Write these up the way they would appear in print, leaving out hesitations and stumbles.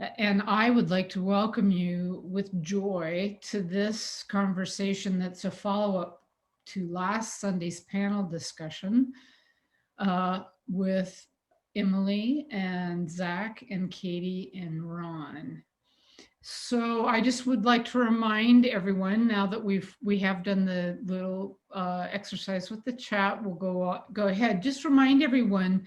And I would like to welcome you with joy to this conversation that's a follow-up to last Sunday's panel discussion with Emily and Zach and Katie and Ron. So I just would like to remind everyone, now that we have done the little exercise with the chat, we'll go ahead. Just remind everyone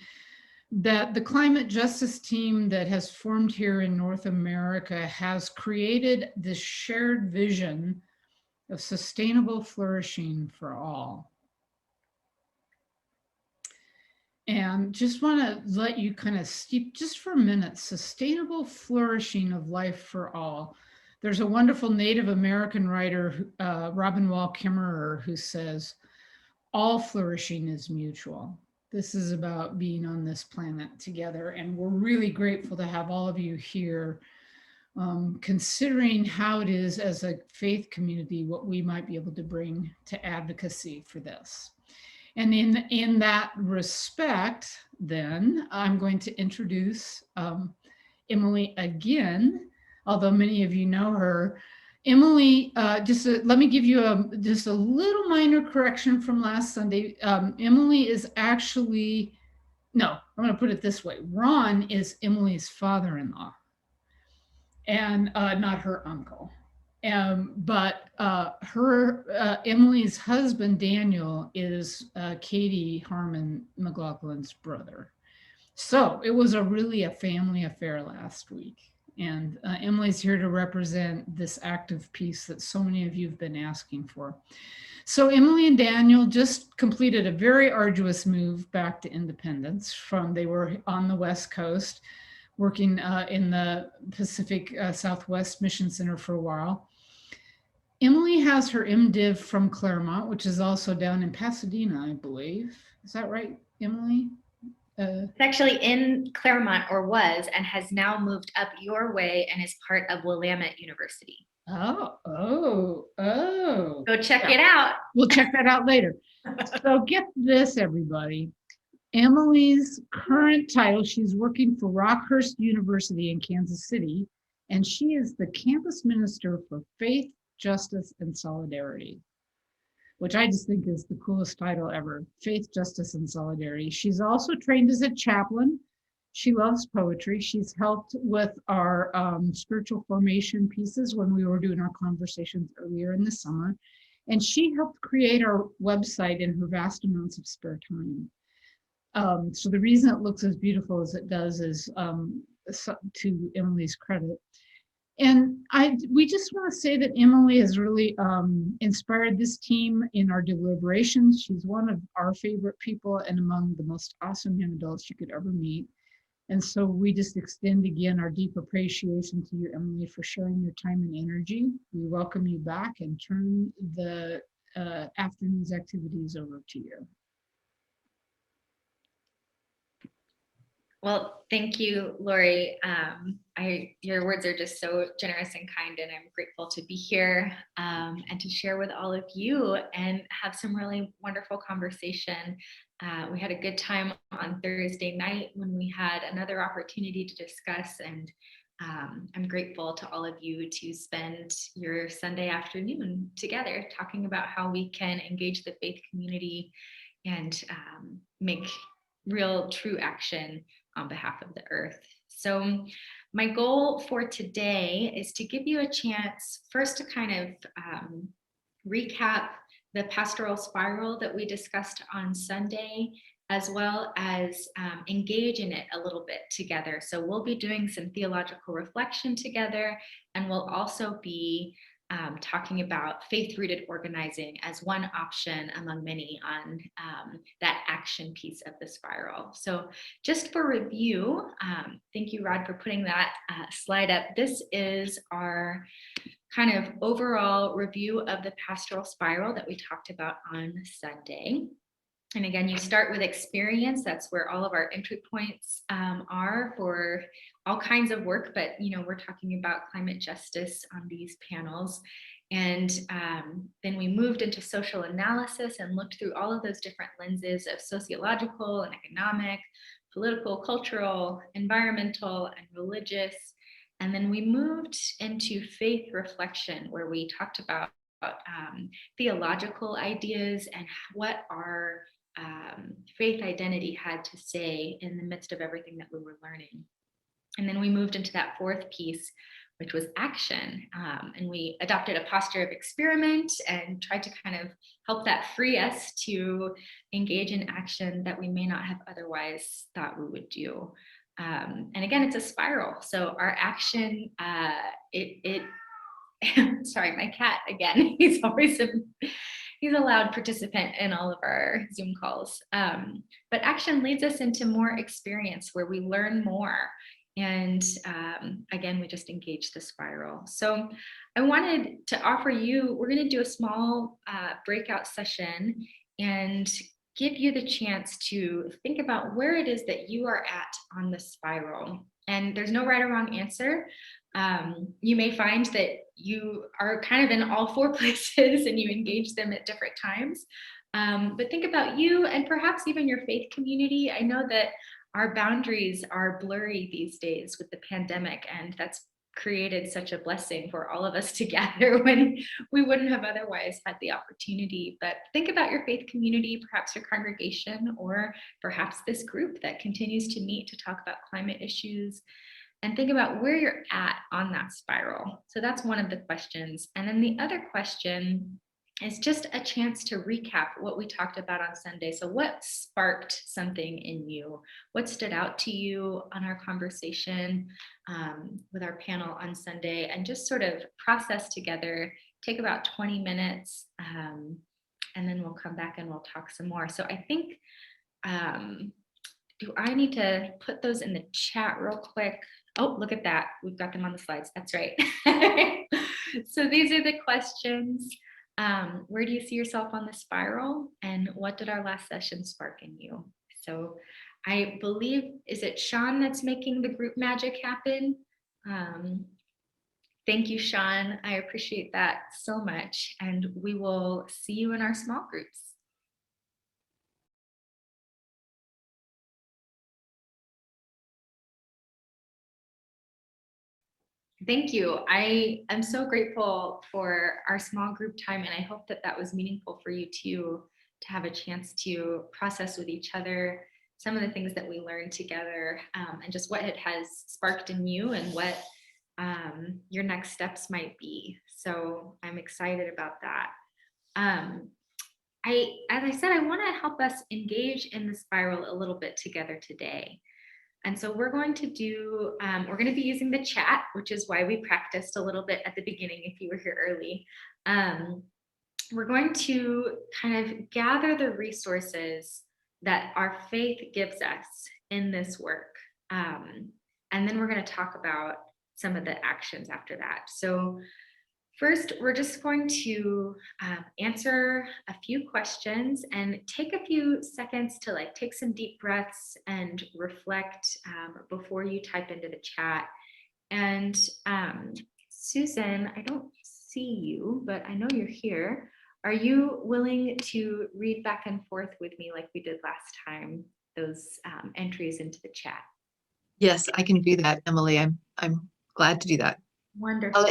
that the climate justice team that has formed here in North America has created this shared vision of sustainable flourishing for all. And just want to let you kind of steep just for a minute, sustainable flourishing of life for all. There's a wonderful Native American writer, Robin Wall Kimmerer, who says, all flourishing is mutual. This is about being on this planet together. And we're really grateful to have all of you here, considering how it is as a faith community, what we might be able to bring to advocacy for this. And in that respect, then I'm going to introduce Emily again, although many of you know her. Emily, let me give you just a little minor correction from last Sunday. Emily is actually, no, I'm going to put it this way. Ron is Emily's father-in-law and not her uncle. But Emily's husband, Daniel, is Katie Harmon McLaughlin's brother. So it was really a family affair last week. And Emily's here to represent this active piece that so many of you have been asking for. So Emily and Daniel just completed a very arduous move back to independence. They were on the West Coast, working in the Pacific Southwest Mission Center for a while. Emily has her MDiv from Claremont, which is also down in Pasadena, I believe. Is that right, Emily? It's actually in Claremont, or was, and has now moved up your way and is part of Willamette University. Oh. Go check it out. We'll check that out later. So get this, everybody. Emily's current title, she's working for Rockhurst University in Kansas City, and she is the campus minister for faith, justice, and solidarity, which I just think is the coolest title ever, faith, justice, and solidarity. She's also trained as a chaplain. She loves poetry. She's helped with our spiritual formation pieces when we were doing our conversations earlier in the summer. And she helped create our website in her vast amounts of spare time. So the reason it looks as beautiful as it does is to Emily's credit. And we just want to say that Emily has really inspired this team in our deliberations. She's one of our favorite people and among the most awesome young adults you could ever meet. And so we just extend again our deep appreciation to you, Emily, for sharing your time and energy. We welcome you back and turn the afternoon's activities over to you. Well, thank you, Lori. Your words are just so generous and kind, and I'm grateful to be here and to share with all of you and have some really wonderful conversation. We had a good time on Thursday night when we had another opportunity to discuss, and I'm grateful to all of you to spend your Sunday afternoon together talking about how we can engage the faith community and make real, true action on behalf of the earth. So my goal for today is to give you a chance first to kind of recap the pastoral spiral that we discussed on Sunday, as well as engage in it a little bit together. So we'll be doing some theological reflection together, and we'll also be talking about faith-rooted organizing as one option among many on that action piece of the spiral. So just for review, thank you, Rod, for putting that slide up. This is our kind of overall review of the pastoral spiral that we talked about on Sunday. And again, you start with experience. That's where all of our entry points are for all kinds of work, but we're talking about climate justice on these panels. And then we moved into social analysis and looked through all of those different lenses of sociological and economic, political, cultural, environmental, and religious. And then we moved into faith reflection, where we talked about theological ideas and what our faith identity had to say in the midst of everything that we were learning. And then we moved into that fourth piece, which was action. And we adopted a posture of experiment and tried to kind of help that free us to engage in action that we may not have otherwise thought we would do. And again, it's a spiral. So our action, sorry, my cat again, he's a loud participant in all of our Zoom calls. But action leads us into more experience where we learn more. And again, we just engage the spiral. So I wanted to offer you, we're going to do a small breakout session and give you the chance to think about where it is that you are at on the spiral. And there's no right or wrong answer. You may find that you are kind of in all four places and you engage them at different times. But think about you and perhaps even your faith community. I know that our boundaries are blurry these days with the pandemic, and that's created such a blessing for all of us to gather when we wouldn't have otherwise had the opportunity. But think about your faith community, perhaps your congregation, or perhaps this group that continues to meet to talk about climate issues, and think about where you're at on that spiral. So that's one of the questions. And then the other question is just a chance to recap what we talked about on Sunday. So what sparked something in you? What stood out to you on our conversation with our panel on Sunday? And just sort of process together, take about 20 minutes, and then we'll come back and we'll talk some more. So I think, do I need to put those in the chat real quick? Oh, look at that. We've got them on the slides. That's right. So these are the questions. Where do you see yourself on the spiral? And what did our last session spark in you? So I believe, is it Sean that's making the group magic happen? Thank you, Sean. I appreciate that so much. And we will see you in our small groups. Thank you. I am so grateful for our small group time, and I hope that that was meaningful for you too, to have a chance to process with each other some of the things that we learned together, and just what it has sparked in you and what your next steps might be. So I'm excited about that. As I said, I want to help us engage in the spiral a little bit together today. And so we're going to do, we're going to be using the chat, which is why we practiced a little bit at the beginning if you were here early. We're going to kind of gather the resources that our faith gives us in this work. And then we're going to talk about some of the actions after that. So first, we're just going to answer a few questions and take a few seconds to take some deep breaths and reflect before you type into the chat. And Susan, I don't see you, but I know you're here. Are you willing to read back and forth with me like we did last time, those entries into the chat? Yes, I can do that, Emily. I'm glad to do that. Wonderful.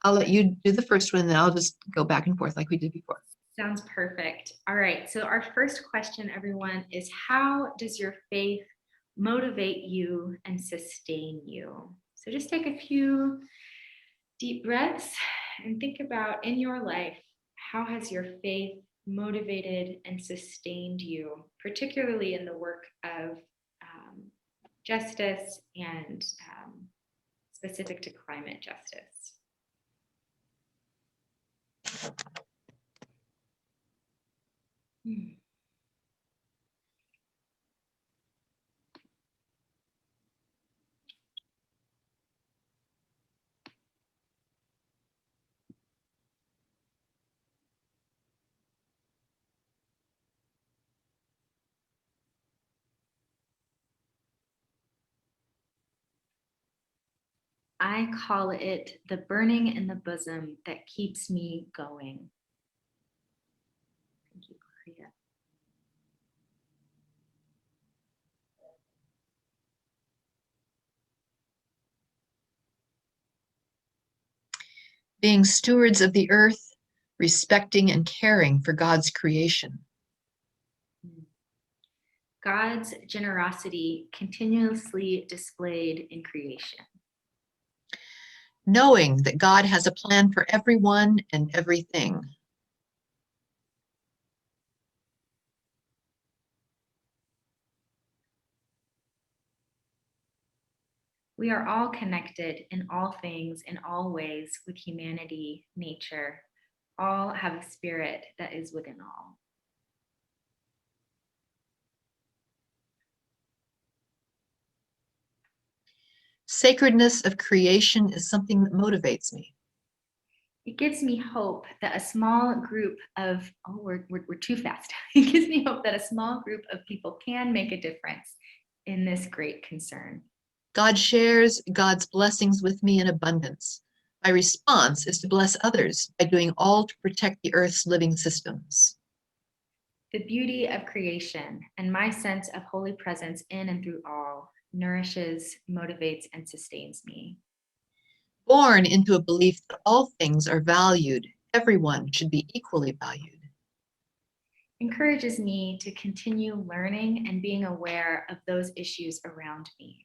I'll let you do the first one, and then I'll just go back and forth like we did before. Sounds perfect. All right. So our first question, everyone, is how does your faith motivate you and sustain you? So just take a few deep breaths and think about, in your life, how has your faith motivated and sustained you, particularly in the work of justice and specific to climate justice. I call it the burning in the bosom that keeps me going. Thank you, Gloria. being stewards of the earth, respecting and caring for God's creation. God's generosity continuously displayed in creation. Knowing that God has a plan for everyone and everything. We are all connected in all things, in all ways, with humanity, nature. All have a spirit that is within all. Sacredness of creation is something that motivates me. It gives me hope that a small group of, we're too fast. It gives me hope that a small group of people can make a difference in this great concern. God shares God's blessings with me in abundance. My response is to bless others by doing all to protect the earth's living systems. The beauty of creation and my sense of holy presence in and through all nourishes, motivates, and sustains me. Born into a belief that all things are valued, everyone should be equally valued. Encourages me to continue learning and being aware of those issues around me.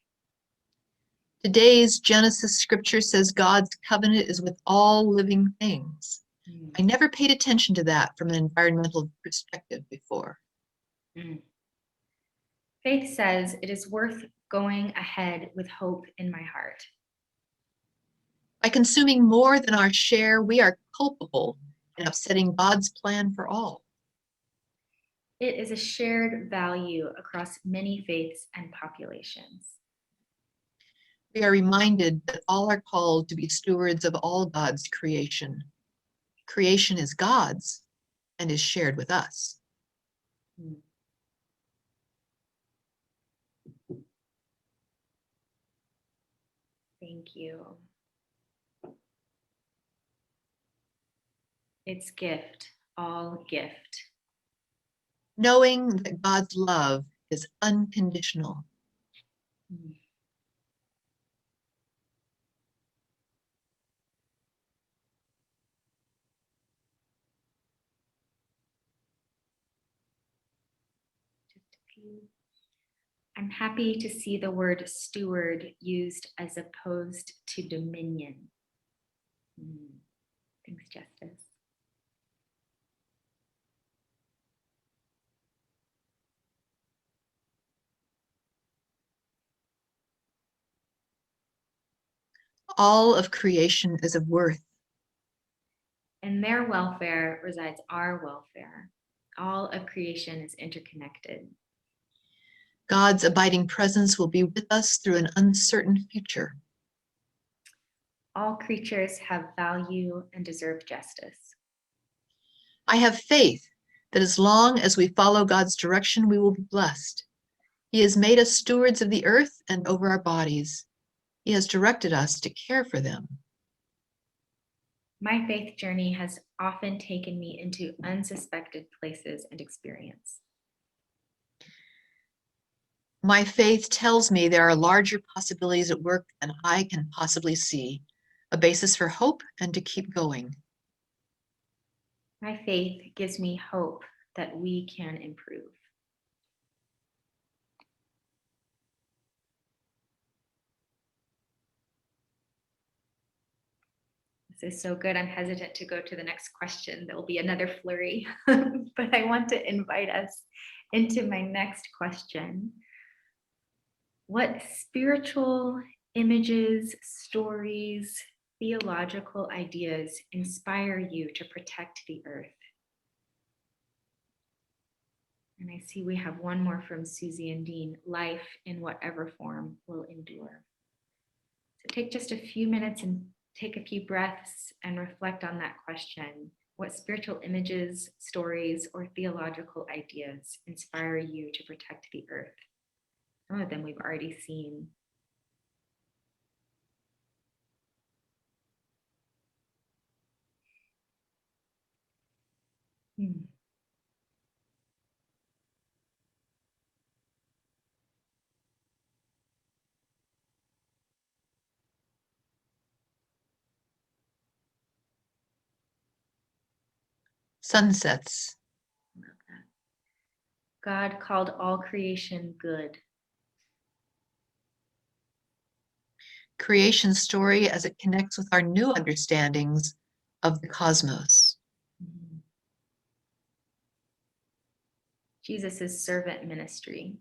Today's Genesis scripture says God's covenant is with all living things. I never paid attention to that from an environmental perspective before. Faith says it is worth going ahead with hope in my heart. By consuming more than our share, we are culpable in upsetting God's plan for all. It is a shared value across many faiths and populations. We are reminded that all are called to be stewards of all God's creation. Creation is God's and is shared with us. Thank you. It's gift, all gift. Knowing that God's love is unconditional. Just a few. I'm happy to see the word steward used as opposed to dominion. Thanks, Justice. All of creation is of worth. In their welfare resides our welfare. All of creation is interconnected. God's abiding presence will be with us through an uncertain future. All creatures have value and deserve justice. I have faith that as long as we follow God's direction, we will be blessed. He has made us stewards of the earth and over our bodies. He has directed us to care for them. My faith journey has often taken me into unsuspected places and experience. My faith tells me there are larger possibilities at work than I can possibly see, a basis for hope and to keep going. My faith gives me hope that we can improve. This is so good. I'm hesitant to go to the next question. There will be another flurry, but I want to invite us into my next question. What spiritual images, stories, theological ideas inspire you to protect the earth? And I see we have one more from Susie and Dean. Life in whatever form will endure. So take just a few minutes and take a few breaths and reflect on that question. What spiritual images, stories, or theological ideas inspire you to protect the earth? Some of them we've already seen. Sunsets. Love that. God called all creation good. Creation story as it connects with our new understandings of the cosmos. Jesus' servant ministry.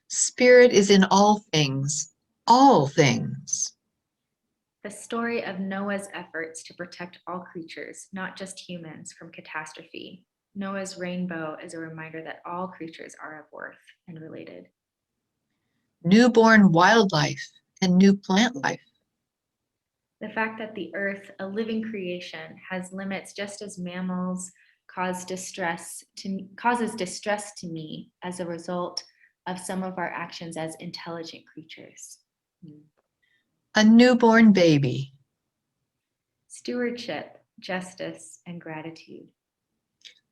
Spirit is in all things, all things. The story of Noah's efforts to protect all creatures, not just humans, from catastrophe. Noah's rainbow is a reminder that all creatures are of worth and related. Newborn wildlife and new plant life. The fact that the earth, a living creation, has limits just as mammals causes distress to me as a result of some of our actions as intelligent creatures. A newborn baby. Stewardship, justice, and gratitude.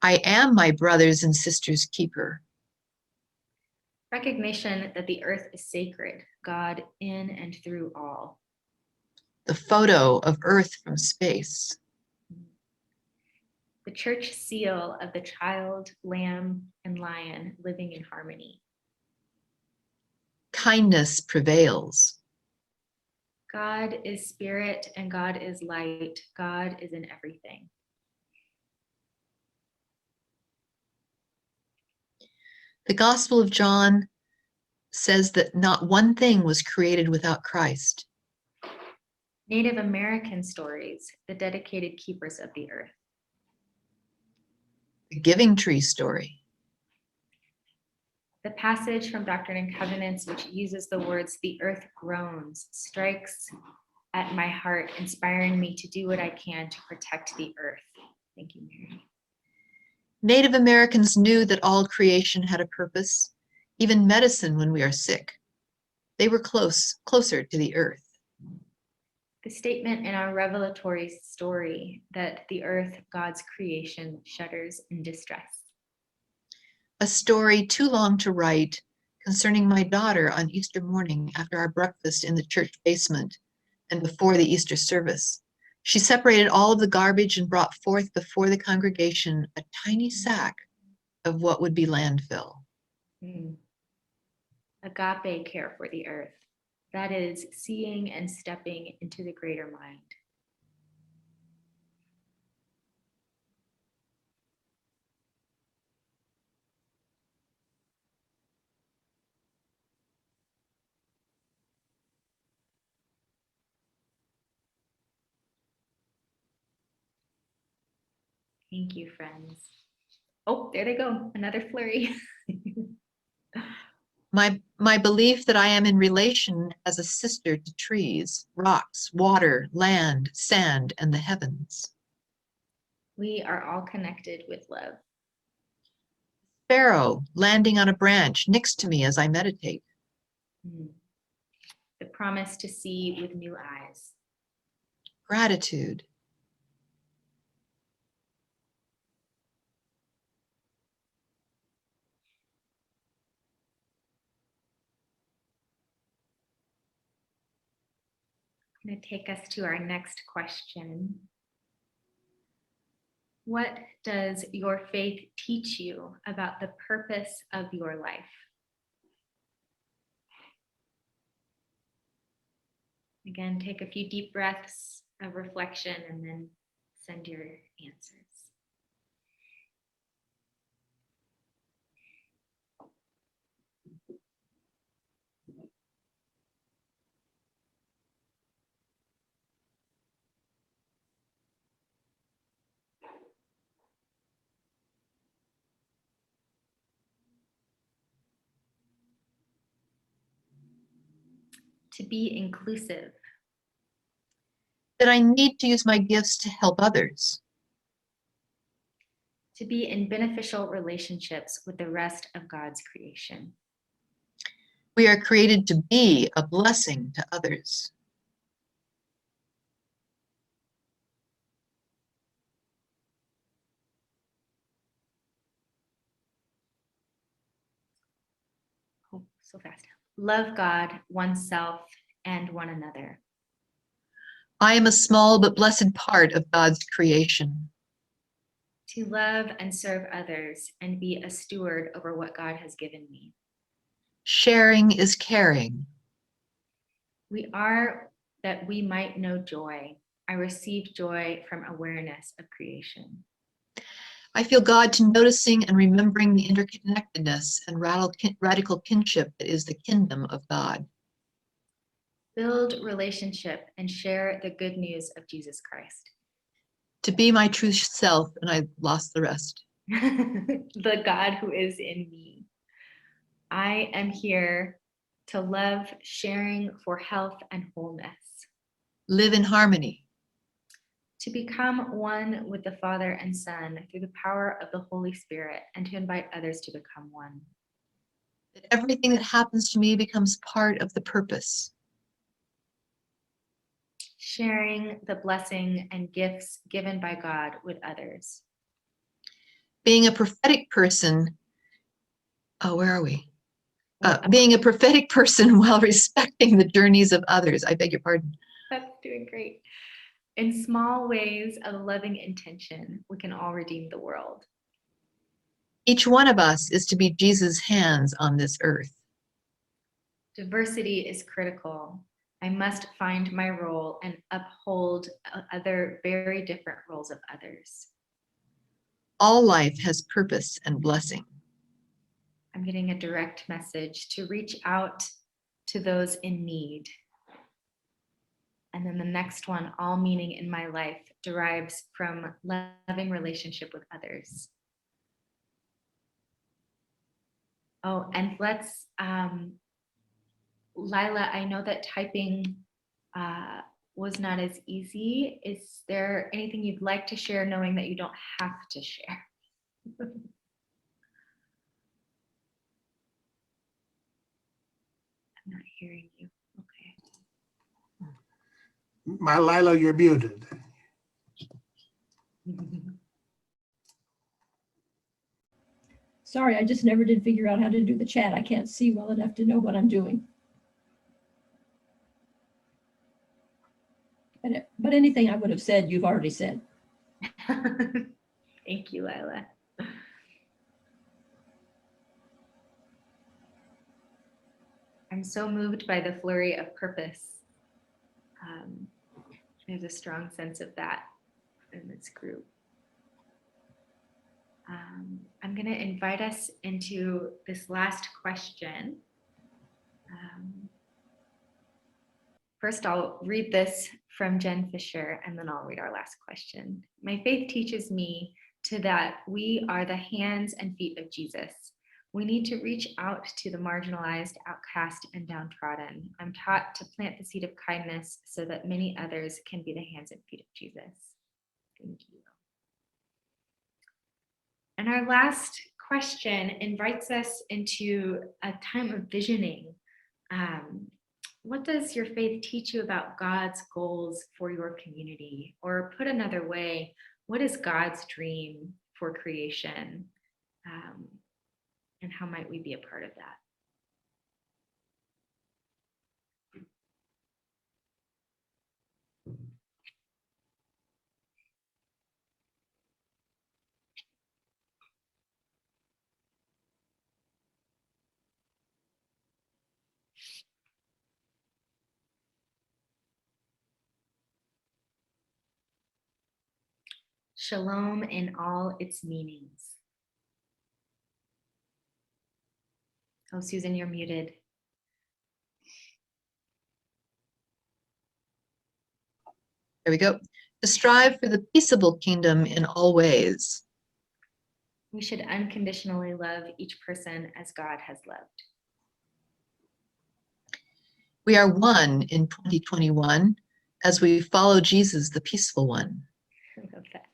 I am my brothers and sisters' keeper. Recognition that the earth is sacred, God in and through all. The photo of Earth from space. The church seal of the child, lamb, and lion living in harmony. Kindness prevails. God is spirit and God is light. God is in everything. The Gospel of John says that not one thing was created without Christ. Native American stories, the dedicated keepers of the earth. The giving tree story. The passage from Doctrine and Covenants, which uses the words, "the earth groans," strikes at my heart, inspiring me to do what I can to protect the earth. Thank you, Mary. Native Americans knew that all creation had a purpose, even medicine when we are sick. They were closer to the earth. The statement in our revelatory story that the earth, God's creation, shudders in distress. A story too long to write concerning my daughter on Easter morning after our breakfast in the church basement and before the Easter service. She separated all of the garbage and brought forth before the congregation a tiny sack of what would be landfill. Agape care for the earth. That is seeing and stepping into the greater mind. Thank you, friends. Oh, there they go. Another flurry. My belief that I am in relation as a sister to trees, rocks, water, land, sand, and the heavens. We are all connected with love. Sparrow landing on a branch next to me as I meditate. The promise to see with new eyes. Gratitude. I'm going to take us to our next question. What does your faith teach you about the purpose of your life? Again, take a few deep breaths of reflection and then send your answers. To be inclusive. That I need to use my gifts to help others. To be in beneficial relationships with the rest of God's creation. We are created to be a blessing to others. Oh, so fast. Love God, oneself, and one another. I am a small but blessed part of God's creation. To love and serve others and be a steward over what God has given me. Sharing is caring. We are that we might know joy. I receive joy from awareness of creation. I feel God to noticing and remembering the interconnectedness and radical kinship that is the kingdom of God. Build relationship and share the good news of Jesus Christ. To be my true self, and I lost the rest. The God who is in me. I am here to love, sharing for health and wholeness. Live in harmony. To become one with the Father and Son through the power of the Holy Spirit, and to invite others to become one. That everything that happens to me becomes part of the purpose. Sharing the blessing and gifts given by God with others. Being a prophetic person. Oh, where are we? Being a prophetic person while respecting the journeys of others. I beg your pardon. That's doing great. In small ways of loving intention, we can all redeem the world. Each one of us is to be Jesus' hands on this earth. Diversity is critical. I must find my role and uphold other very different roles of others. All life has purpose and blessing. I'm getting a direct message to reach out to those in need. And then the next one, all meaning in my life derives from loving relationship with others. Oh, and let's, Lila, I know that typing was not as easy. Is there anything you'd like to share, knowing that you don't have to share? I'm not hearing you. Okay. My Lila, you're muted. Sorry, I just never did figure out how to do the chat. I can't see well enough to know what I'm doing. But anything I would have said, you've already said. Thank you, Lila. I'm so moved by the flurry of purpose. There's a strong sense of that in this group. I'm going to invite us into this last question. First, I'll read this from Jen Fisher, and then I'll read our last question. My faith teaches me that we are the hands and feet of Jesus. We need to reach out to the marginalized, outcast, and downtrodden. I'm taught to plant the seed of kindness so that many others can be the hands and feet of Jesus. Thank you. And our last question invites us into a time of visioning. What does your faith teach you about God's goals for your community? Or put another way, what is God's dream for creation? And how might we be a part of that? Shalom in all its meanings. Oh, Susan, you're muted. There we go. To strive for the peaceable kingdom in all ways. We should unconditionally love each person as God has loved. We are one in 2021 as we follow Jesus, the peaceful one. I love that.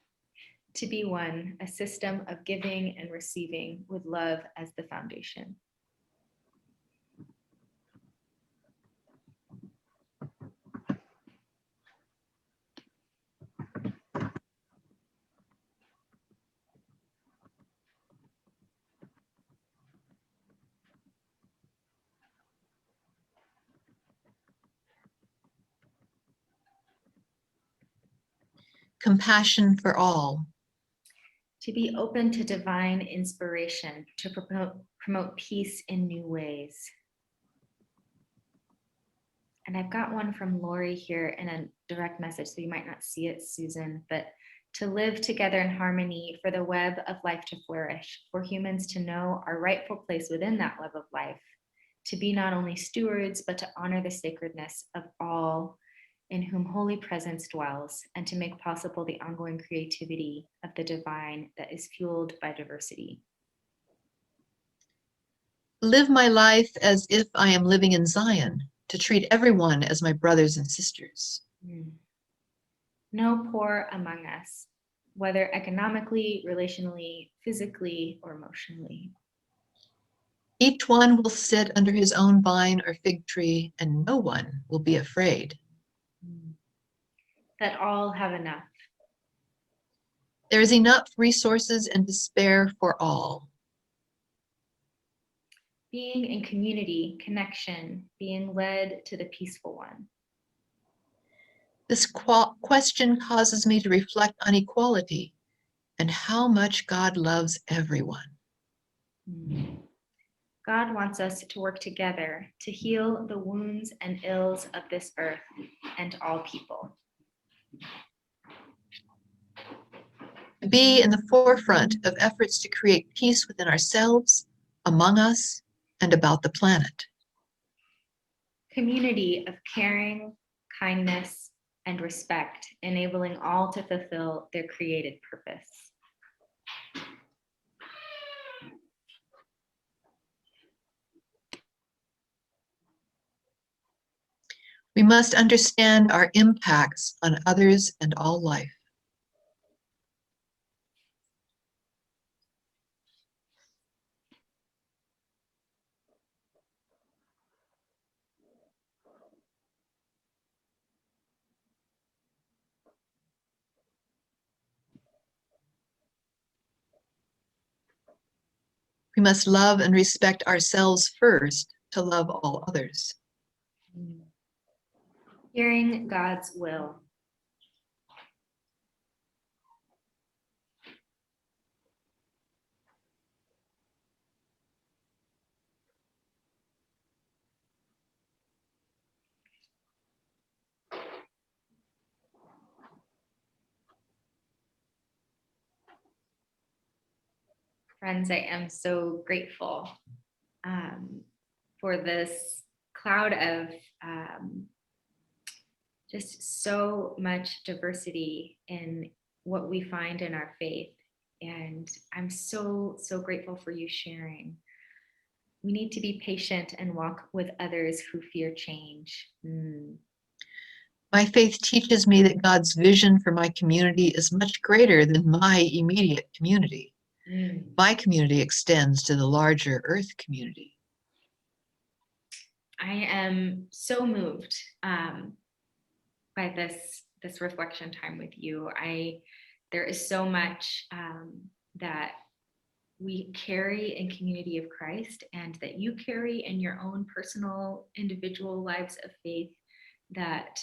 To be one, a system of giving and receiving with love as the foundation. compassion for all, to be open to divine inspiration, to promote peace in new ways. And I've got one from Lori here in a direct message, so you might not see it, Susan, but to live together in harmony for the web of life to flourish, for humans to know our rightful place within that web of life, to be not only stewards, but to honor the sacredness of all in whom holy presence dwells, and to make possible the ongoing creativity of the divine that is fueled by diversity. live my life as if I am living in Zion, to treat everyone as my brothers and sisters. No poor among us, whether economically, relationally, physically, or emotionally. Each one will sit under his own vine or fig tree, and no one will be afraid. That all have enough. There is enough resources and to spare for all. Being in community, connection, being led to the peaceful one. This question causes me to reflect on equality and how much God loves everyone. God wants us to work together to heal the wounds and ills of this earth and all people. To be in the forefront of efforts to create peace within ourselves, among us, and about the planet. Community of caring, kindness, and respect, enabling all to fulfill their created purpose. We must understand our impacts on others and all life. We must love and respect ourselves first to love all others. Hearing God's will. Friends, I am so grateful for this cloud of just so much diversity in what we find in our faith. And I'm so grateful for you sharing. We need to be patient and walk with others who fear change. My faith teaches me that God's vision for my community is much greater than my immediate community. My community extends to the larger Earth community. I am so moved by this reflection time with you. There is so much that we carry in community of Christ, and that you carry in your own personal, individual lives of faith that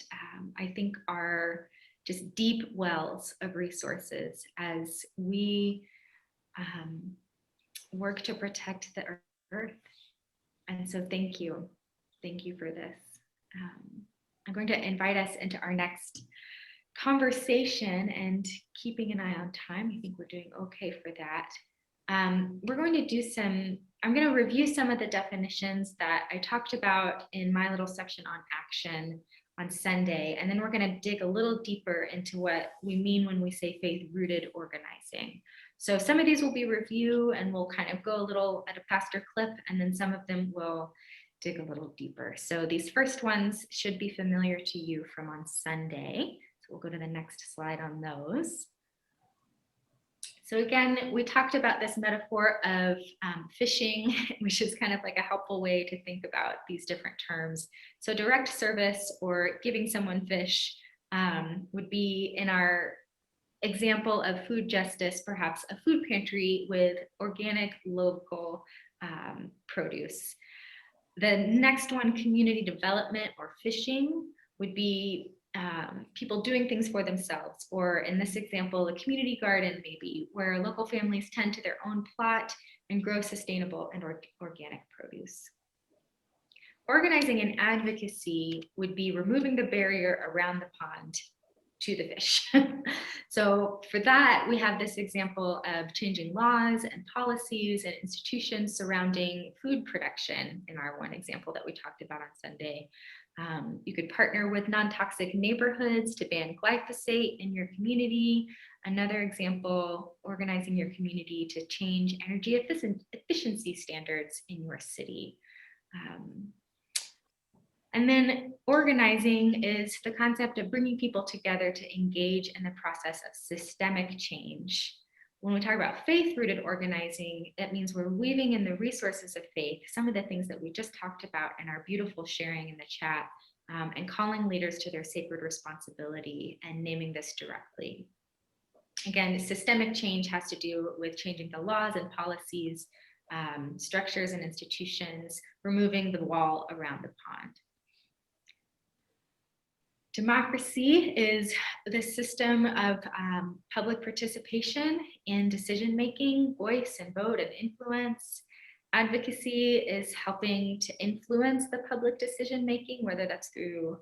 I think are just deep wells of resources as we work to protect the earth. And so thank you for this. I'm going to invite us into our next conversation, and keeping an eye on time, I think we're doing okay for that. We're going to do I'm going to review some of the definitions that I talked about in my little section on action on Sunday, and then we're going to dig a little deeper into what we mean when we say faith-rooted organizing. So some of these will be review, and we'll kind of go a little at a faster clip, and then some of them will dig a little deeper. So these first ones should be familiar to you from on Sunday. So we'll go to the next slide on those. So again, we talked about this metaphor of fishing, which is kind of like a helpful way to think about these different terms. So direct service or giving someone fish would be, in our example of food justice, perhaps a food pantry with organic, local produce. The next one, community development or fishing, would be people doing things for themselves, or in this example, a community garden maybe, where local families tend to their own plot and grow sustainable and organic produce. Organizing and advocacy would be removing the barrier around the pond to the fish. So for that, we have this example of changing laws and policies and institutions surrounding food production in our one example that we talked about on Sunday. You could partner with non-toxic neighborhoods to ban glyphosate in your community. Another example, organizing your community to change energy efficiency standards in your city. And then organizing is the concept of bringing people together to engage in the process of systemic change. When we talk about faith-rooted organizing, that means we're weaving in the resources of faith, some of the things that we just talked about in our beautiful sharing in the chat, and calling leaders to their sacred responsibility and naming this directly. Again, systemic change has to do with changing the laws and policies, structures and institutions, removing the wall around the pond. Democracy is the system of public participation in decision-making, voice and vote and influence. Advocacy is helping to influence the public decision-making, whether that's through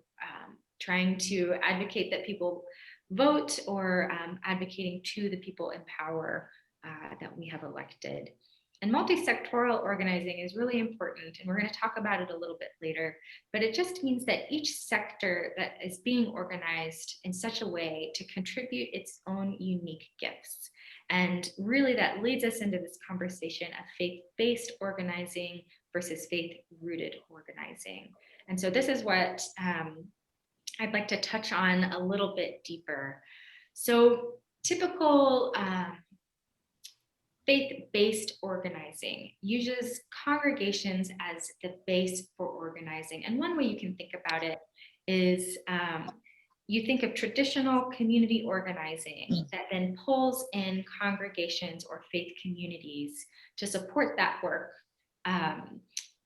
trying to advocate that people vote or advocating to the people in power that we have elected. And multi-sectoral organizing is really important, and we're going to talk about it a little bit later, but it just means that each sector that is being organized in such a way to contribute its own unique gifts. And really that leads us into this conversation of faith-based organizing versus faith-rooted organizing. And so this is what I'd like to touch on a little bit deeper. So typical faith-based organizing uses congregations as the base for organizing. And one way you can think about it is you think of traditional community organizing that then pulls in congregations or faith communities to support that work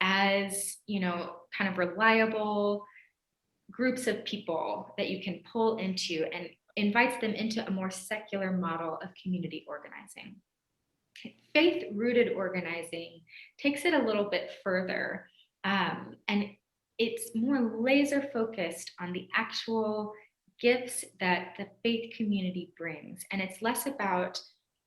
as, you know, kind of reliable groups of people that you can pull into and invites them into a more secular model of community organizing. Faith-rooted organizing takes it a little bit further, and it's more laser focused on the actual gifts that the faith community brings. And it's less about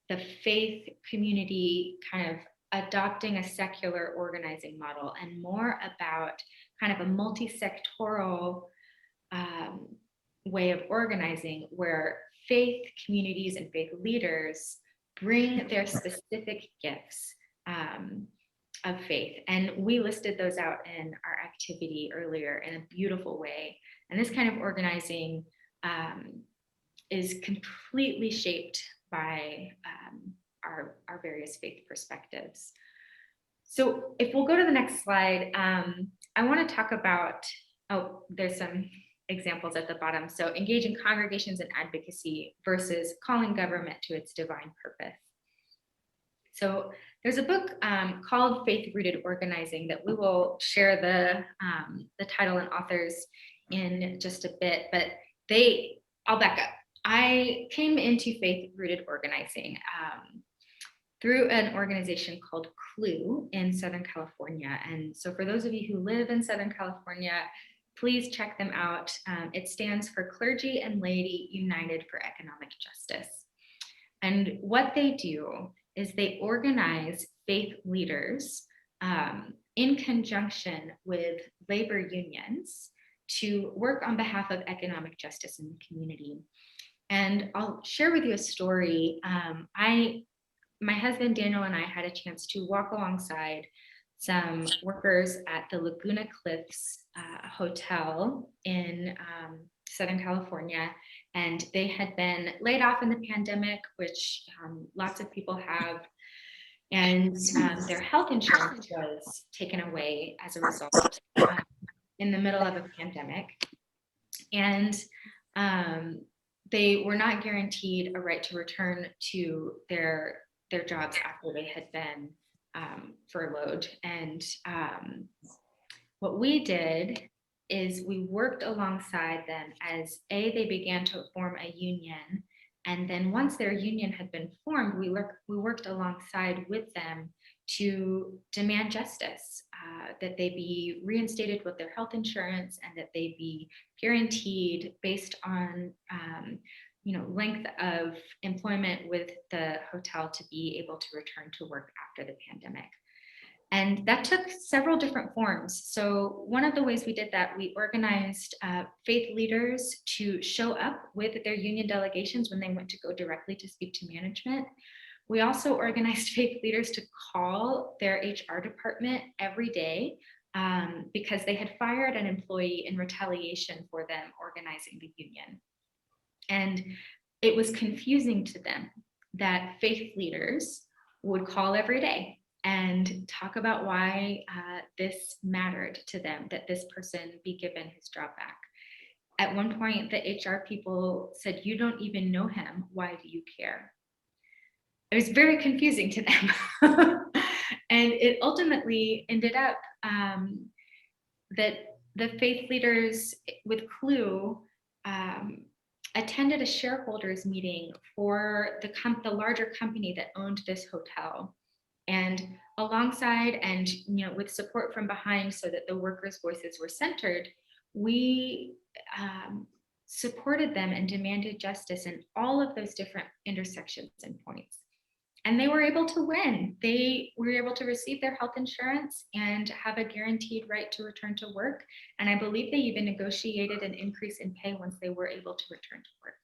the faith community kind of adopting a secular organizing model and more about kind of a multi-sectoral way of organizing where faith communities and faith leaders bring their specific gifts of faith. And we listed those out in our activity earlier in a beautiful way. And this kind of organizing is completely shaped by our various faith perspectives. So if we'll go to the next slide, I want to talk about, oh, there's some examples at the bottom. So engaging congregations in advocacy versus calling government to its divine purpose. So there's a book called Faith-Rooted Organizing that we will share the title and authors in just a bit, but I'll back up. I came into faith-rooted organizing through an organization called CLUE in Southern California. And so for those of you who live in Southern California, please check them out. It stands for Clergy and Laity United for Economic Justice. And what they do is they organize faith leaders in conjunction with labor unions to work on behalf of economic justice in the community. And I'll share with you a story. My husband Daniel and I had a chance to walk alongside some workers at the Laguna Cliffs Hotel in Southern California, and they had been laid off in the pandemic, which lots of people have, and their health insurance was taken away as a result in the middle of a pandemic, and they were not guaranteed a right to return to their jobs after they had been furloughed. And what we did is we worked alongside them as they began to form a union. And then once their union had been formed, we worked alongside with them to demand justice, that they be reinstated with their health insurance and that they be guaranteed based on length of employment with the hotel to be able to return to work after the pandemic. And that took several different forms. So one of the ways we did that, we organized faith leaders to show up with their union delegations when they went to go directly to speak to management. We also organized faith leaders to call their HR department every day because they had fired an employee in retaliation for them organizing the union. And it was confusing to them that faith leaders would call every day and talk about why this mattered to them, that this person be given his job back. At one point, the HR people said, "You don't even know him. Why do you care?" It was very confusing to them. And it ultimately ended up that the faith leaders with Clue attended a shareholders meeting for the larger company that owned this hotel. And alongside and with support from behind so that the workers' voices were centered, we supported them and demanded justice in all of those different intersections and points. And they were able to win. They were able to receive their health insurance and have a guaranteed right to return to work. And I believe they even negotiated an increase in pay once they were able to return to work.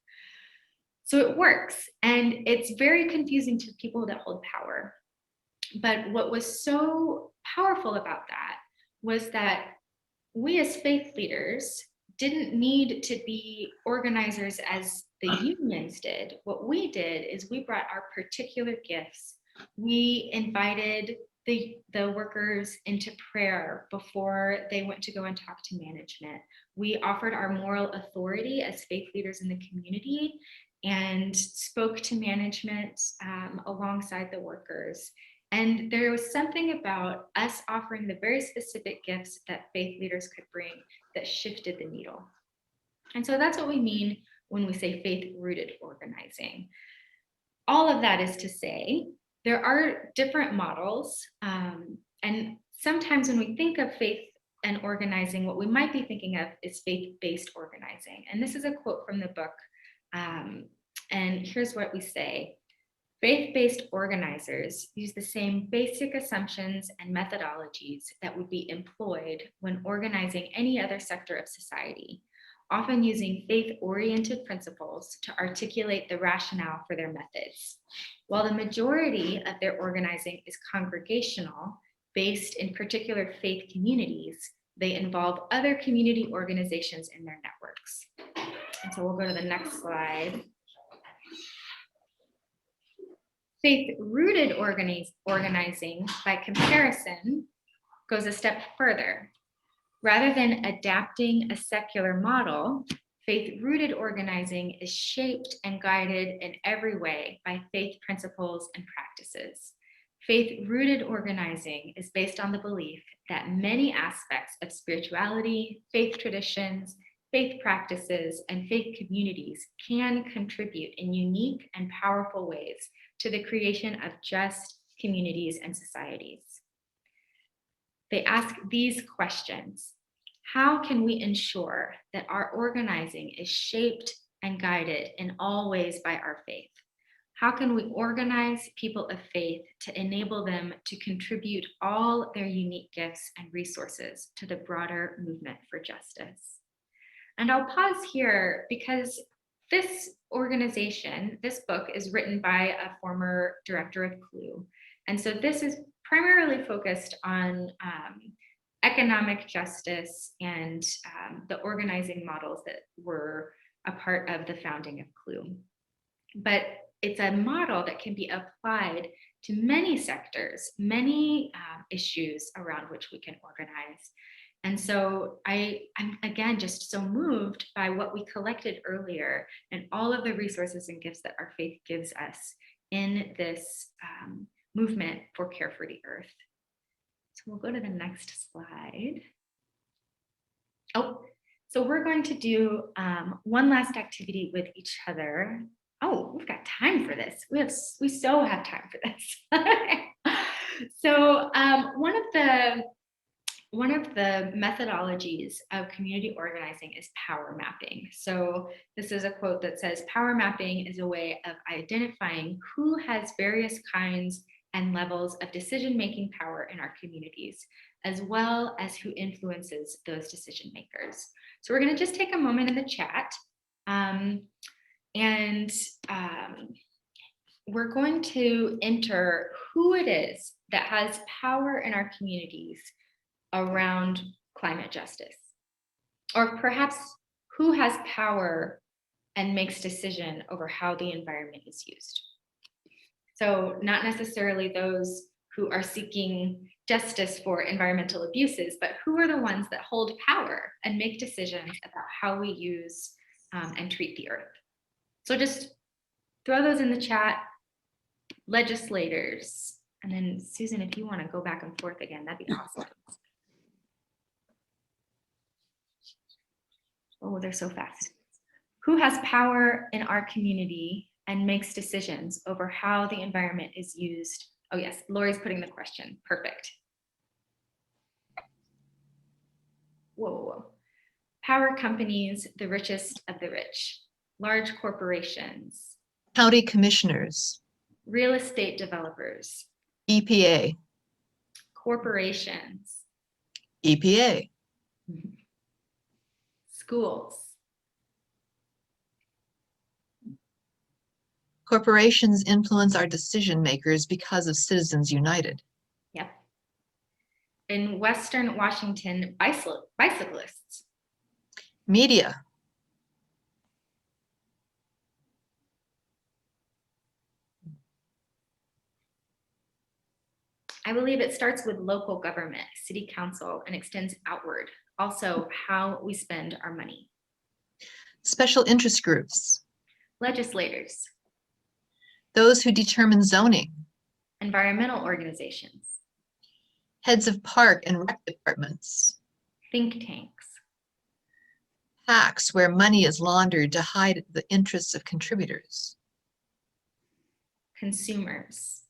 So it works. And it's very confusing to people that hold power. But what was so powerful about that was that we as faith leaders didn't need to be organizers as the unions did. What we did is we brought our particular gifts. We invited the workers into prayer before they went to go and talk to management. We offered our moral authority as faith leaders in the community and spoke to management alongside the workers. And there was something about us offering the very specific gifts that faith leaders could bring that shifted the needle. And so that's what we mean when we say faith-rooted organizing. All of that is to say, there are different models. And sometimes when we think of faith and organizing, what we might be thinking of is faith-based organizing. And this is a quote from the book. And here's what we say. Faith-based organizers use the same basic assumptions and methodologies that would be employed when organizing any other sector of society, often using faith-oriented principles to articulate the rationale for their methods. While the majority of their organizing is congregational, based in particular faith communities, they involve other community organizations in their networks. And so we'll go to the next slide. Faith-rooted organizing, by comparison, goes a step further. Rather than adapting a secular model, faith-rooted organizing is shaped and guided in every way by faith principles and practices. Faith-rooted organizing is based on the belief that many aspects of spirituality, faith traditions, faith practices, and faith communities can contribute in unique and powerful ways to the creation of just communities and societies. They ask these questions. How can we ensure that our organizing is shaped and guided in all ways by our faith? How can we organize people of faith to enable them to contribute all their unique gifts and resources to the broader movement for justice? And I'll pause here because this organization, this book is written by a former director of Clue. And so this is primarily focused on economic justice and the organizing models that were a part of the founding of Clue. But it's a model that can be applied to many sectors, many issues around which we can organize. And so I'm again just so moved by what we collected earlier and all of the resources and gifts that our faith gives us in this movement for Care for the Earth. So we'll go to the next slide. Oh, so we're going to do one last activity with each other. Oh, we've got time for this. We so have time for this. So one of the methodologies of community organizing is power mapping. So this is a quote that says, power mapping is a way of identifying who has various kinds and levels of decision-making power in our communities, as well as who influences those decision makers. So we're going to just take a moment in the chat we're going to enter who it is that has power in our communities around climate justice, or perhaps who has power and makes decision over how the environment is used. So not necessarily those who are seeking justice for environmental abuses, but who are the ones that hold power and make decisions about how we use and treat the earth. So just throw those in the chat. Legislators, and then Susan, if you want to go back and forth again, that'd be awesome. Oh, they're so fast. Who has power in our community and makes decisions over how the environment is used? Oh yes, Lori's putting the question. Perfect. Whoa, whoa, whoa. Power companies, the richest of the rich, large corporations, County commissioners, real estate developers, EPA, corporations, EPA, schools, corporations influence our decision makers because of Citizens United. yep. In Western Washington, bicyclists, Media, I believe it starts with local government, city council, and extends outward. Also, how we spend our money. special interest groups, Legislators, those who determine zoning, environmental organizations, heads of park and rec departments, think tanks, PACs where money is laundered to hide the interests of contributors, consumers,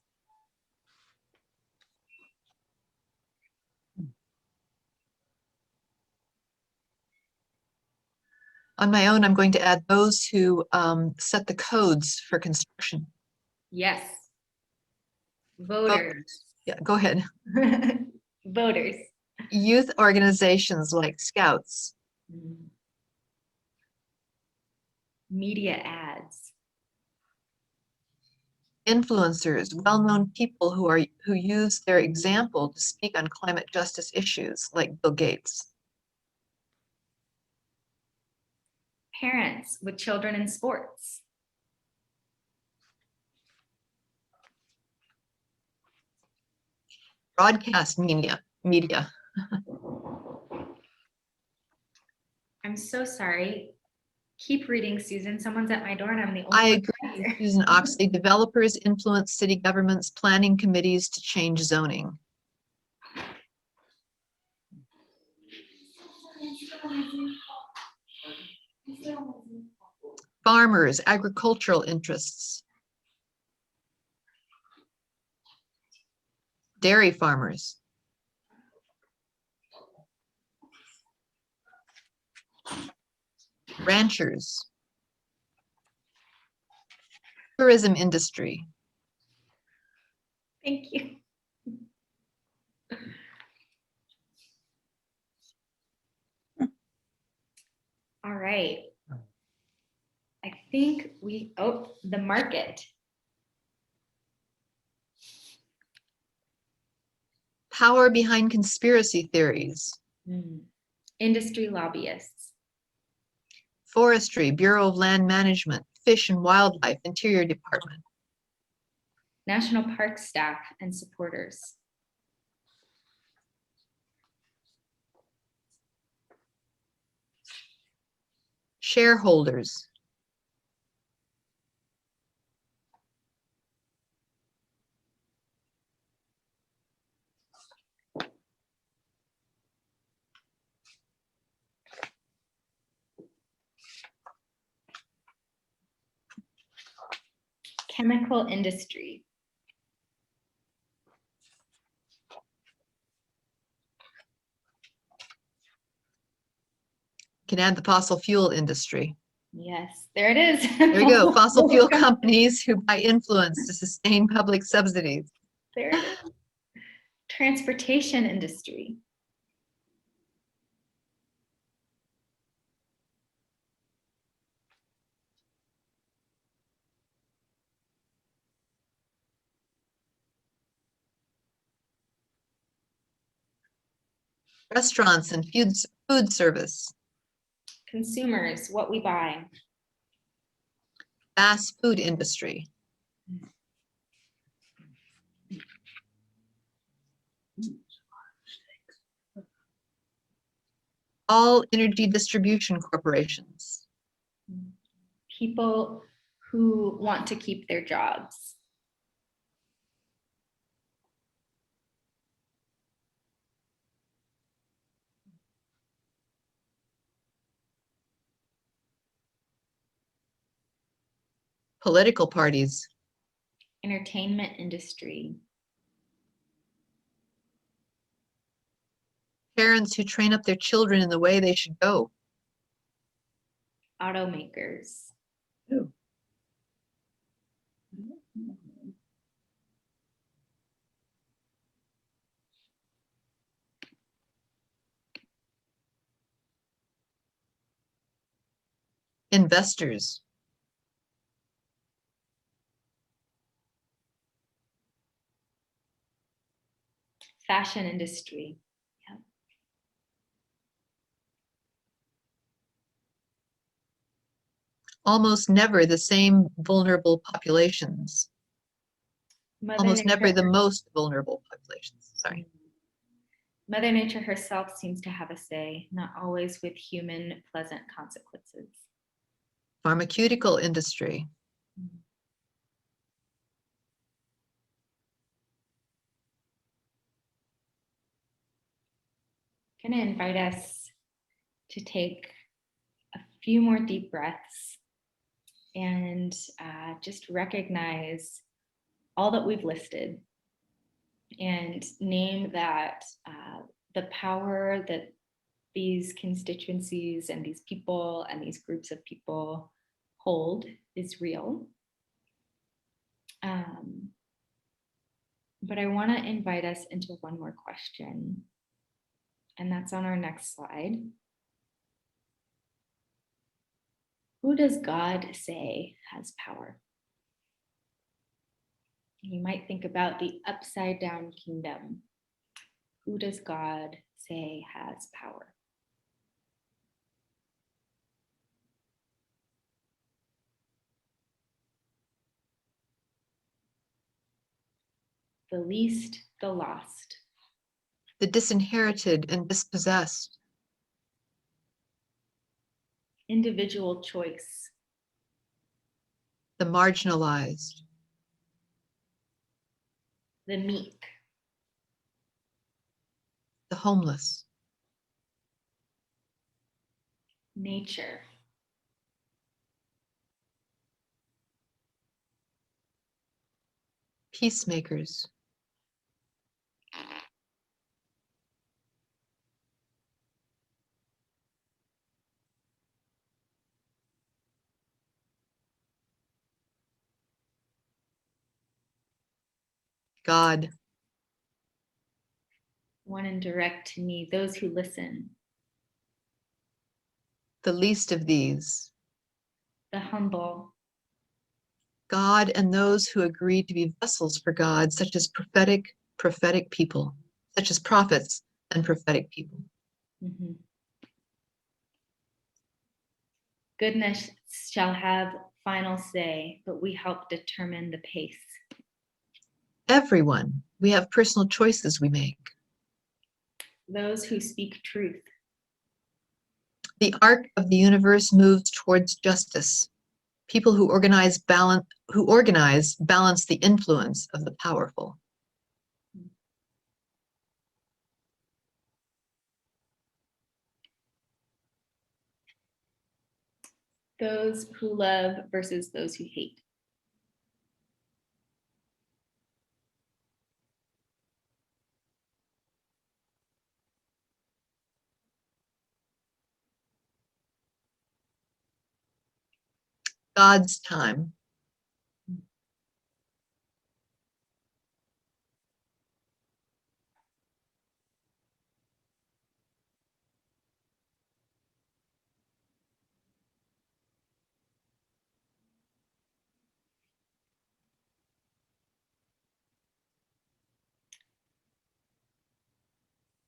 On my own, I'm going to add those who set the codes for construction. yes, voters, Yeah, go ahead. voters, Youth organizations like Scouts, media ads, influencers, well-known people who use their example to speak on climate justice issues like Bill Gates. parents with children in sports, Broadcast media. I'm so sorry. Keep reading, Susan. Someone's at my door and I'm the only I one agree here. with Susan Oxley. Developers influence city governments, planning committees to change zoning. Farmers, agricultural interests. Dairy farmers. Ranchers. Tourism industry. Thank you. All right. I think the market. Power behind conspiracy theories. Industry lobbyists, Forestry, Bureau of Land Management, Fish and Wildlife, Interior Department. national park staff and supporters, Shareholders. Chemical industry. Can add the fossil fuel industry. Yes, there it is. There you go. Fossil fuel companies who buy influence to sustain public subsidies. There it is. Transportation industry. Restaurants and food service. Consumers, what we buy. Fast food industry. All energy distribution corporations. People who want to keep their jobs. Political parties. Entertainment industry. Parents who train up their children in the way they should go. Automakers. Ooh. Investors. Fashion industry. Almost never the same vulnerable populations. Mother Almost never Nature- the most vulnerable populations. Sorry. Mother Nature herself seems to have a say, not always with human pleasant consequences. Pharmaceutical industry. I'm going to invite us to take a few more deep breaths and just recognize all that we've listed and name that the power that these constituencies and these people and these groups of people hold is real. But I want to invite us into one more question, and that's on our next slide. Who does God say has power? You might think about the upside down kingdom. Who does God say has power? The least, the lost. The disinherited and dispossessed. Individual choice. The marginalized. The meek. The homeless. Nature. Peacemakers. God. One and direct to me, those who listen. The least of these. The humble. God and those who agree to be vessels for God, such as prophetic people, such as prophets and prophetic people. Mhm. Goodness shall have final say, but we help determine the pace. Everyone, we have personal choices we make. Those who speak truth. The arc of the universe moves towards justice. People who organize balance the influence of the powerful. Those who love versus those who hate. God's time.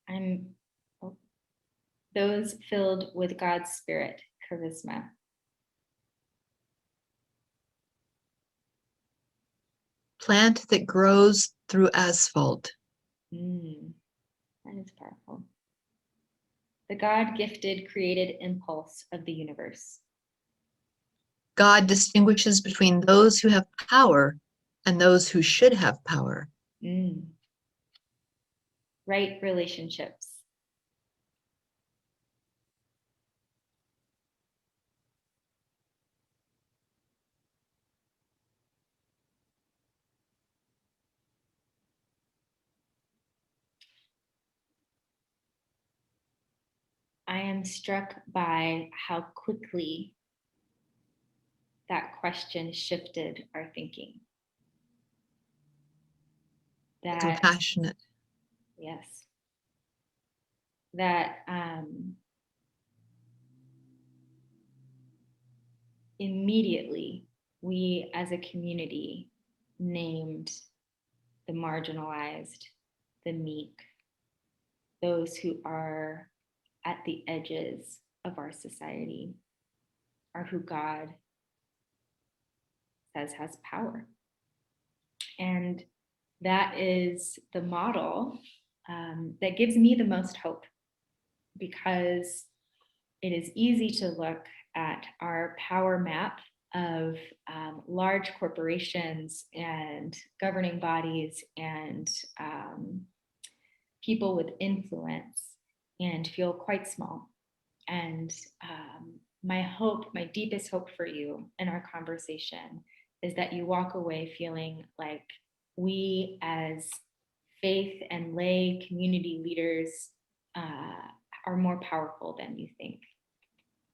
I'm those filled with God's Spirit, charisma. Plant that grows through asphalt. That is powerful. The God-gifted created impulse of the universe. God distinguishes between those who have power and those who should have power. Right relationships. I am struck by how quickly that question shifted our thinking. That, Compassionate. yes. That immediately we as a community named the marginalized, the meek, those who are at the edges of our society, are who God says has power. And that is the model that gives me the most hope, because it is easy to look at our power map of large corporations and governing bodies and people with influence and feel quite small. And my hope, my deepest hope for you in our conversation is that you walk away feeling like we as faith and lay community leaders are more powerful than you think.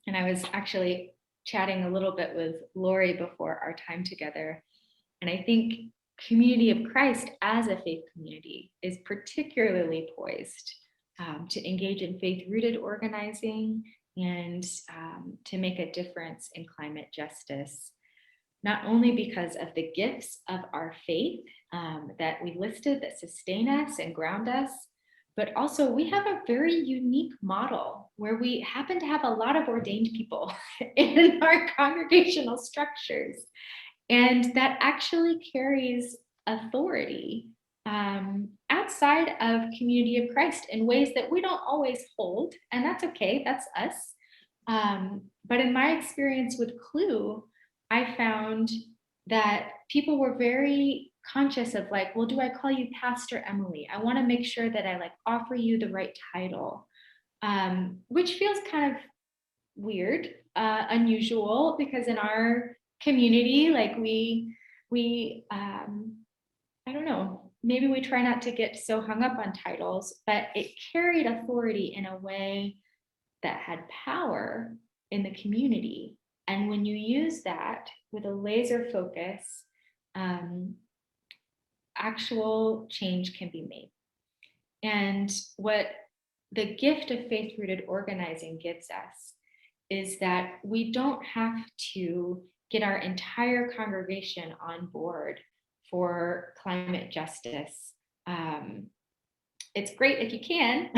And I was actually chatting a little bit with Lori before our time together. And I think Community of Christ as a faith community is particularly poised to engage in faith-rooted organizing and to make a difference in climate justice, not only because of the gifts of our faith that we listed that sustain us and ground us, but also we have a very unique model where we happen to have a lot of ordained people in our congregational structures. And that actually carries authority outside of Community of Christ in ways that we don't always hold, and that's okay, that's us. But in my experience with Clue, I found that people were very conscious of like, well, do I call you Pastor Emily? I want to make sure that I like offer you the right title, which feels kind of weird, unusual, because in our community, like we I don't know, maybe we try not to get so hung up on titles, but it carried authority in a way that had power in the community. And when you use that with a laser focus, actual change can be made. And what the gift of faith-rooted organizing gives us is that we don't have to get our entire congregation on board for climate justice. It's great if you can.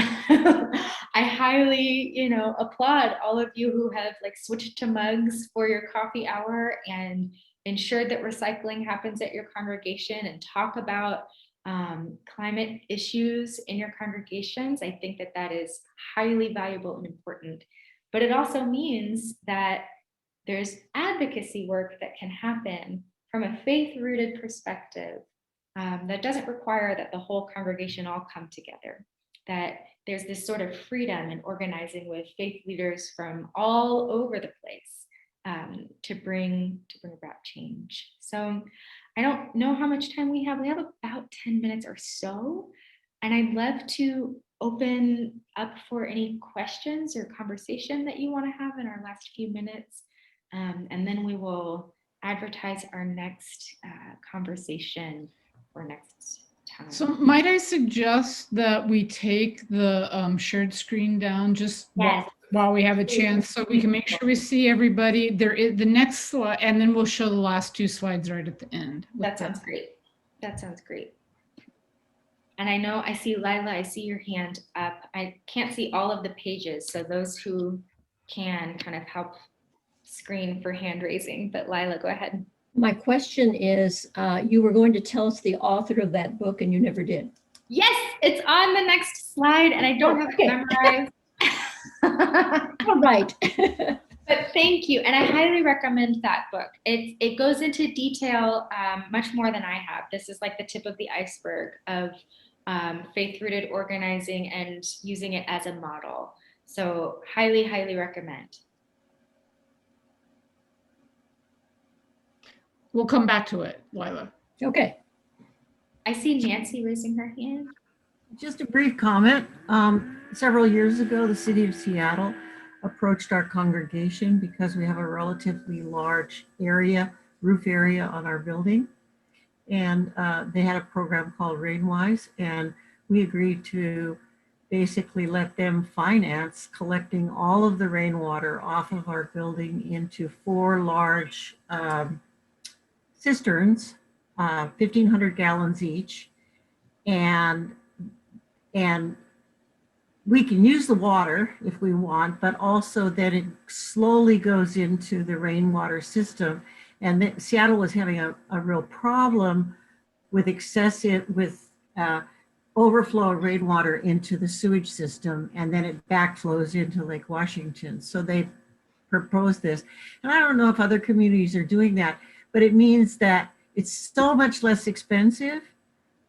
I highly, applaud all of you who have like switched to mugs for your coffee hour and ensured that recycling happens at your congregation and talk about climate issues in your congregations. I think that that is highly valuable and important. But it also means that there's advocacy work that can happen from a faith-rooted perspective that doesn't require that the whole congregation all come together, that there's this sort of freedom in organizing with faith leaders from all over the place to bring about change. So I don't know how much time we have. We have about 10 minutes or so, and I'd love to open up for any questions or conversation that you want to have in our last few minutes. And then we will advertise our next conversation for next time. So might I suggest that we take the shared screen down just Yes. while we have a chance, so we can make sure we see everybody. There is the next slide, and then we'll show the last two slides right at the end. That sounds great. That sounds great. And I know I see Lila, I see your hand up. I can't see all of the pages, so those who can kind of help screen for hand raising, but Lila, go ahead. My question is, you were going to tell us the author of that book and you never did. Yes, it's on the next slide and I don't have it memorized. All right. But thank you, and I highly recommend that book. It goes into detail much more than I have. This is like the tip of the iceberg of faith-rooted organizing and using it as a model. So highly, highly recommend. We'll come back to it, Lila. Okay. I see Nancy raising her hand. Just a brief comment. Several years ago, the city of Seattle approached our congregation because we have a relatively large roof area on our building. And they had a program called Rainwise, and we agreed to basically let them finance collecting all of the rainwater off of our building into 4 large cisterns, 1,500 gallons each. And we can use the water if we want, but also that it slowly goes into the rainwater system. And Seattle was having a real problem with overflow of rainwater into the sewage system, and then it backflows into Lake Washington. So they proposed this. And I don't know if other communities are doing that, but it means that it's so much less expensive.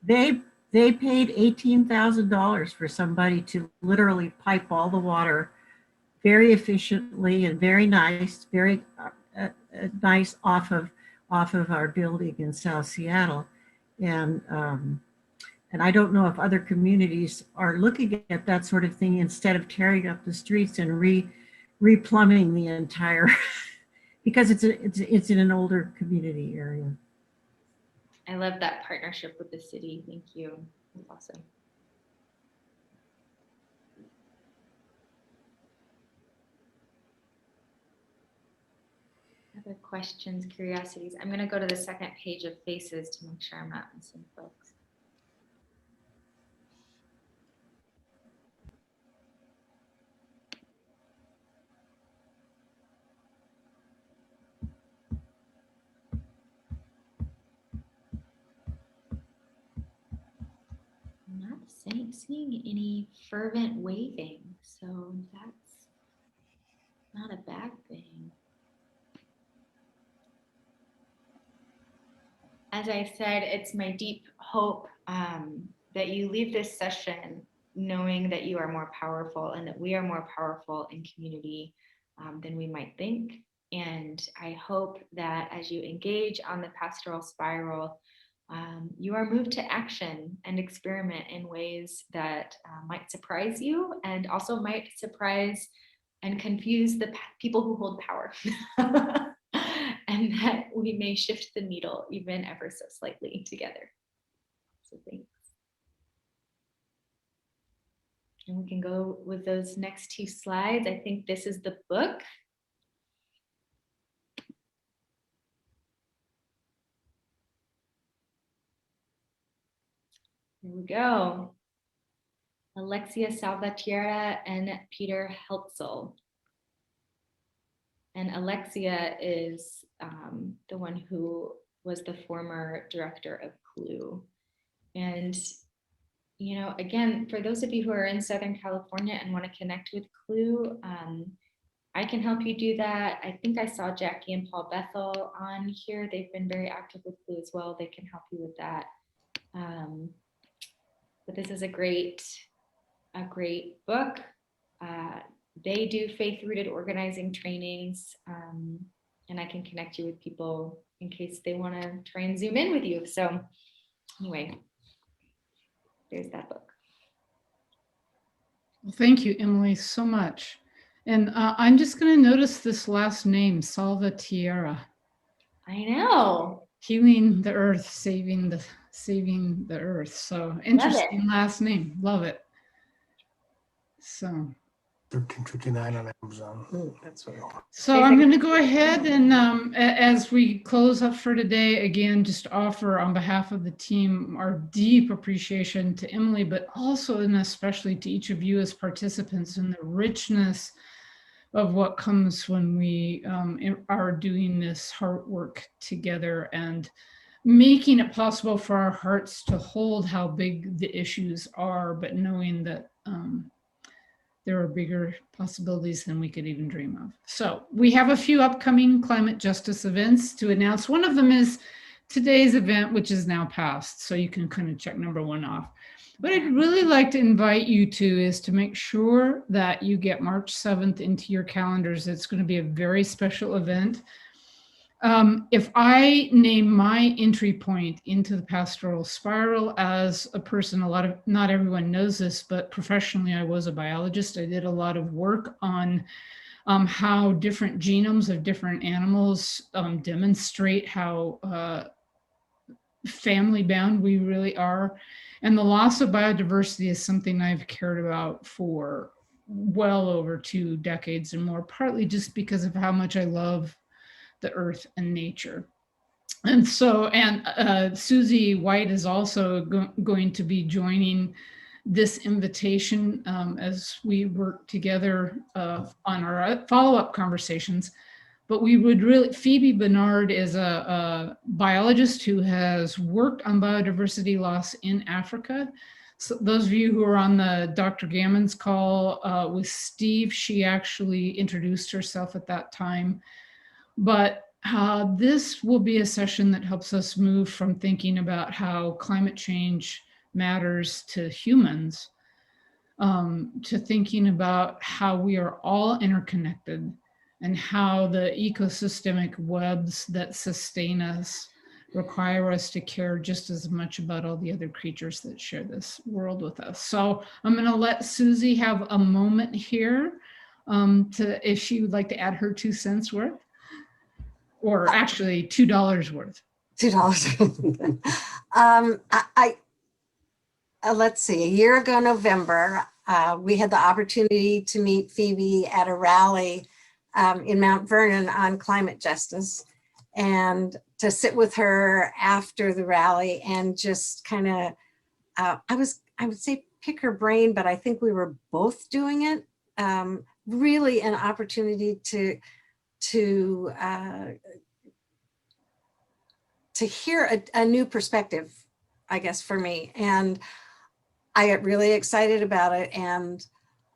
They paid $18,000 for somebody to literally pipe all the water very efficiently and very nice off of our building in South Seattle. And I don't know if other communities are looking at that sort of thing instead of tearing up the streets and replumbing the entire, because it's in an older community area. I love that partnership with the city. Thank you. That's awesome. Other questions, curiosities? I'm going to go to the second page of faces to make sure I'm not missing folks. I'm not seeing any fervent waving, so that's not a bad thing. As I said, it's my deep hope that you leave this session knowing that you are more powerful and that we are more powerful in community than we might think. And I hope that as you engage on the pastoral spiral, you are moved to action and experiment in ways that might surprise you and also might surprise and confuse the people who hold power. And that we may shift the needle even ever so slightly together. So thanks. And we can go with those next 2 slides. I think this is the book. Here we go. Alexia Salvatierra and Peter Heltzel. And Alexia is the one who was the former director of CLUE. And, you know, again, for those of you who are in Southern California and want to connect with CLUE, I can help you do that. I think I saw Jackie and Paul Bethel on here. They've been very active with CLUE as well. They can help you with that. But this is a great book. They do faith-rooted organizing trainings, and I can connect you with people in case they want to try and zoom in with you. So anyway, there's that book. Well, thank you, Emily, so much. And I'm just going to notice this last name, Salvatierra, I know. healing the earth, saving the earth. So interesting last name. Love it. So 13.59 on Amazon. That's what So I'm going to go ahead and as we close up for today, again, just offer on behalf of the team our deep appreciation to Emily, but also and especially to each of you as participants in the richness of what comes when we are doing this heart work together and making it possible for our hearts to hold how big the issues are, but knowing that there are bigger possibilities than we could even dream of. So we have a few upcoming climate justice events to announce. One of them is today's event, which is now past. So you can kind of check number one off. What I'd really like to invite you to is to make sure that you get March 7th into your calendars. It's going to be a very special event. If I name my entry point into the Pastoral Spiral as a person, not everyone knows this, but professionally I was a biologist. I did a lot of work on how different genomes of different animals demonstrate how family bound we really are. And the loss of biodiversity is something I've cared about for well over 2 decades and more, partly just because of how much I love the earth and nature. And so, Susie White is also going to be joining this invitation as we work together on our follow-up conversations. But we would really, Phoebe Bernard is a biologist who has worked on biodiversity loss in Africa. So those of you who are on the Dr. Gammon's call with Steve, she actually introduced herself at that time. But this will be a session that helps us move from thinking about how climate change matters to humans to thinking about how we are all interconnected and how the ecosystemic webs that sustain us require us to care just as much about all the other creatures that share this world with us. So I'm going to let Susie have a moment here if she would like to add her 2 cents worth. Or actually $2 worth. $2. Let's see, a year ago, November, we had the opportunity to meet Phoebe at a rally in Mount Vernon on climate justice, and to sit with her after the rally and just kind of, I would say pick her brain, but I think we were both doing it. Really an opportunity to hear a new perspective, I guess, for me. And I get really excited about it. And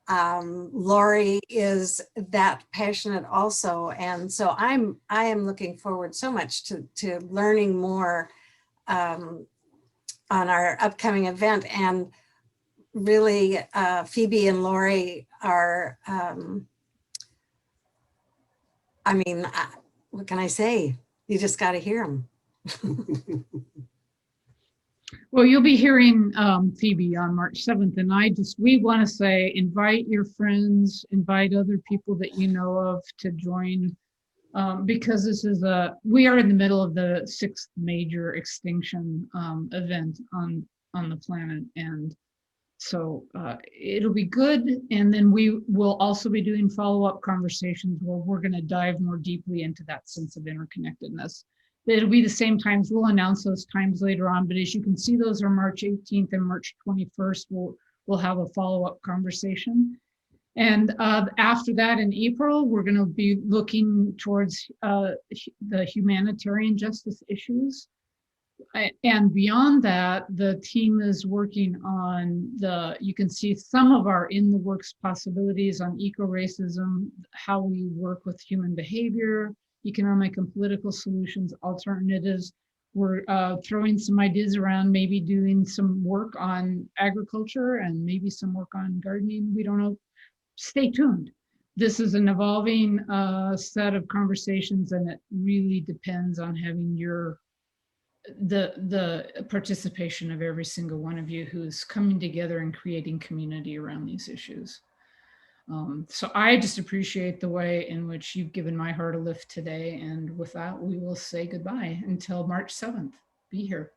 Lori is that passionate also. And so I am looking forward so much to learning more on our upcoming event. And really, Phoebe and Lori are, what can I say? You just got to hear them. Well, you'll be hearing Phoebe on March 7th, and we want to say, invite your friends, invite other people that you know of to join, because we are in the middle of the 6th major extinction event on the planet, and so it'll be good. And then we will also be doing follow-up conversations where we're going to dive more deeply into that sense of interconnectedness. It'll be the same times. We'll announce those times later on, but as you can see, those are March 18th and March 21st. We'll have a follow-up conversation. And after that in April, we're going to be looking towards the humanitarian justice issues. And beyond that, the team is working on you can see some of our in the works possibilities on eco-racism, how we work with human behavior, economic and political solutions, alternatives. We're throwing some ideas around, maybe doing some work on agriculture and maybe some work on gardening. We don't know. Stay tuned. This is an evolving set of conversations, and it really depends on having the participation of every single one of you who's coming together and creating community around these issues. So I just appreciate the way in which you've given my heart a lift today. And with that, we will say goodbye until March 7th. Be here.